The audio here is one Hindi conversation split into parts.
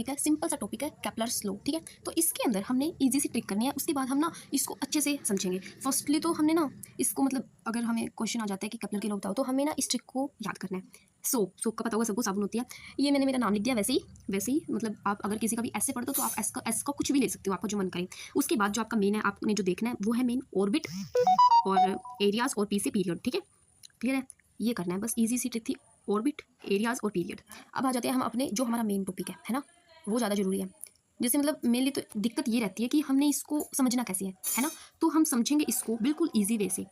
टॉपिक है, सिंपल सा टॉपिक है, केपलर्स लॉ, ठीक है। तो इसके अंदर हमने इजी सी ट्रिक करनी है, उसके बाद हम ना इसको अच्छे से समझेंगे। फर्स्टली तो हमने ना इसको मतलब अगर हमें क्वेश्चन आ जाता है कि केपलर के लॉ बताओ, तो हमें ना इस ट्रिक को याद करना है। सोप का पता होगा सबको, साबुन होती है। ये मैंने मेरा नाम लिख दिया वैसे ही मतलब आप अगर किसी का भी ऐसे पढ़ दो तो आप एस का कुछ भी ले सकते हो, आपका जो मन करे। उसके बाद जो आपका मेन है, आपने जो देखना है वो है मेन ऑर्बिट और एरियाज और पी से पीरियड, ठीक है। क्लियर है, ये करना है बस, इजी सी ट्रिक थी, ऑर्बिट, एरियाज और पीरियड। अब आ जाते हैं हम अपने जो हमारा मेन टॉपिक है ना, वो ज़्यादा जरूरी है। जैसे मतलब मेनली तो दिक्कत ये रहती है कि हमने इसको समझना कैसे है ना। तो हम समझेंगे इसको बिल्कुल ईजी वे से।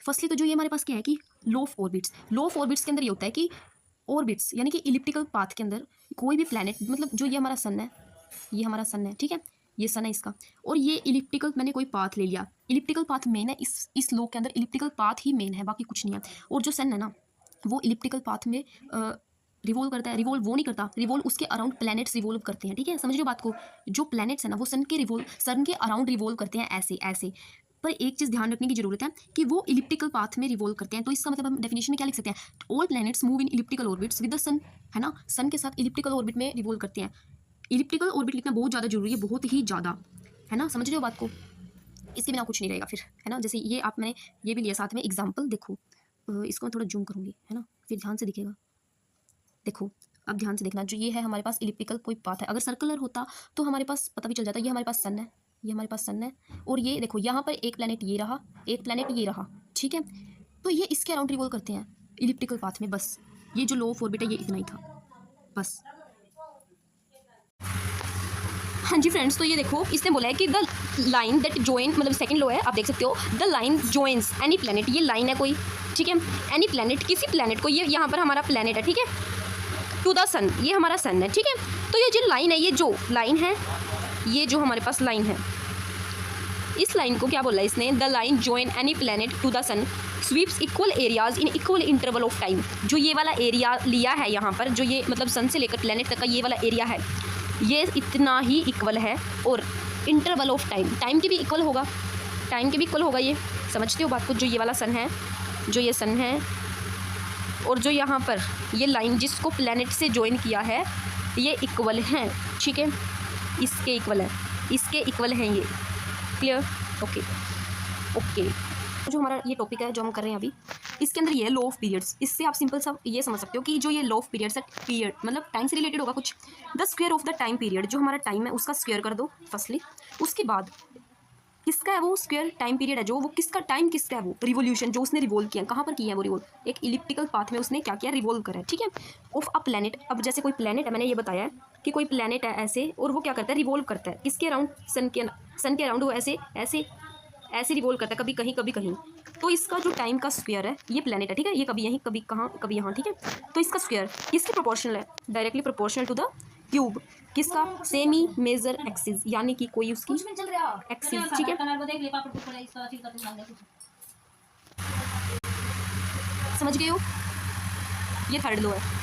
फर्स्टली तो जो ये हमारे पास क्या है कि law of orbits. Law of orbits के अंदर ये होता है कि ऑर्बिट्स यानी कि इलिप्टिकल पाथ के अंदर कोई भी प्लैनेट, मतलब जो ये हमारा सन है, ये हमारा सन है, ठीक है, ये सन है इसका, और ये इलिप्टिकल मैंने कोई पाथ ले लिया, इलिप्टिकल पाथ मेन है इस लॉ के अंदर, इलिप्टिकल पाथ ही मेन है, बाकी कुछ नहीं है। और जो सन है ना वो इलिप्टिकल पाथ में रिवॉल्व करता है, रिवॉल्व वो नहीं करता, रिवॉल्व उसके अराउंड प्लैनेट्स रिवॉल्व करते हैं, ठीक है, समझ रहे हो बात को। जो प्लैनेट्स है ना वो सन के अराउंड रिवॉल्व करते हैं, ऐसे ऐसे। पर एक चीज़ ध्यान रखने की जरूरत है कि वो इलिप्टिकल पाथ में रिवॉल्व करते हैं। तो इसका मतलब हम डेफिनेशन में क्या लिख सकते हैं, all planets move in elliptical orbits with the sun, है ना, सन के साथ इलिप्टिकल ऑर्बिट में रिवॉल्व करते हैं। इलिप्टिकल ऑर्बिट लिखना बहुत ज़्यादा जरूरी है, बहुत ही ज़्यादा, है ना, समझ रहे हो बात को। इसके बिना कुछ नहीं रहेगा फिर, है ना। जैसे ये मैंने ये भी लिया साथ में एग्जाम्पल, देखो इसको मैं थोड़ा जूम करूँगी, है ना, फिर ध्यान से दिखेगा। देखो अब ध्यान से देखना, जो ये है हमारे पास इलिप्टिकल कोई पाथ है, अगर सर्कुलर होता तो हमारे पास पता भी चल जाता। ये हमारे पास सन है, ये हमारे पास सन है, और ये देखो यहाँ पर एक प्लैनेट ये रहा, एक प्लैनेट ये रहा, ठीक है। तो ये इसके अराउंड रिवॉल्व करते हैं इलिप्टिकल पाथ में, बस ये जो लॉ ऑफ ऑर्बिट है ये इतना ही था बस। हाँ जी फ्रेंड्स, तो ये देखो इसने बोला है कि द लाइन दैट जॉइन, मतलब सेकंड लॉ है, आप देख सकते हो, the line joins any planet, ये लाइन है कोई, ठीक है, एनी प्लैनेट, किसी प्लैनेट को, ये यहाँ पर हमारा प्लैनेट है, ठीक है, टू द सन, ये हमारा सन है, ठीक है। तो ये जो लाइन है, ये जो लाइन है, ये जो हमारे पास लाइन है, इस लाइन को क्या बोला है इसने, the line join any planet to the sun sweeps equal areas in equal interval of time. जो ये वाला एरिया लिया है यहाँ पर, जो ये मतलब सन से लेकर प्लैनेट तक का ये वाला एरिया है, ये इतना ही इक्वल है, और इंटरवल ऑफ टाइम के भी इक्वल होगा, टाइम के भी इक्वल होगा, ये समझते हो बात को। जो ये वाला सन है, जो ये सन है, और जो यहाँ पर ये लाइन जिसको प्लैनेट से ज्वाइन किया है, ये इक्वल हैं, ठीक है, इसके इक्वल है, इसके इक्वल हैं ये। Clear, okay okay. जो हमारा ये टॉपिक है जो हम कर रहे हैं अभी, इसके अंदर ये है लॉ ऑफ पीरियड्स। इससे आप सिंपल सा ये समझ सकते हो कि जो ये लॉ ऑफ पीरियड्स है, पीरियड मतलब टाइम से रिलेटेड होगा कुछ। The square of the time period, जो हमारा टाइम है उसका स्क्वायर कर दो फर्स्टली, उसके बाद किसका है वो स्क्वायर टाइम पीरियड है, जो वो किसका टाइम किसका है, वो रिवोल्यूशन जो उसने रिवॉल्व किया, कहाँ पर किया है वो रिवॉल्व, एक इलिप्टिकल पाथ में उसने क्या किया, रिवॉल्व करा है, ठीक है, ऑफ अ प्लैनेट। अब जैसे कोई प्लैनेट है, मैंने ये बताया है कि कोई प्लैनेट है ऐसे, और वो क्या करता है, रिवॉल्व करता है किसके अराउंड, सन के अराउंड, वो ऐसे ऐसे ऐसे रिवॉल्व करता है, कभी कहीं कभी कहीं। तो इसका जो टाइम का स्क्वायर है, ये प्लैनेट है, ठीक है, ये कभी यहीं कभी कहाँ कभी यहाँ, ठीक है। तो इसका स्क्वायर किसके प्रोपोर्शनल है, directly proportional to the cube, किसका, सेमी मेजर एक्सिस, यानी कि कोई उसकी एक्सिस, ठीक है, समझ गए हो। ये थर्ड लो है।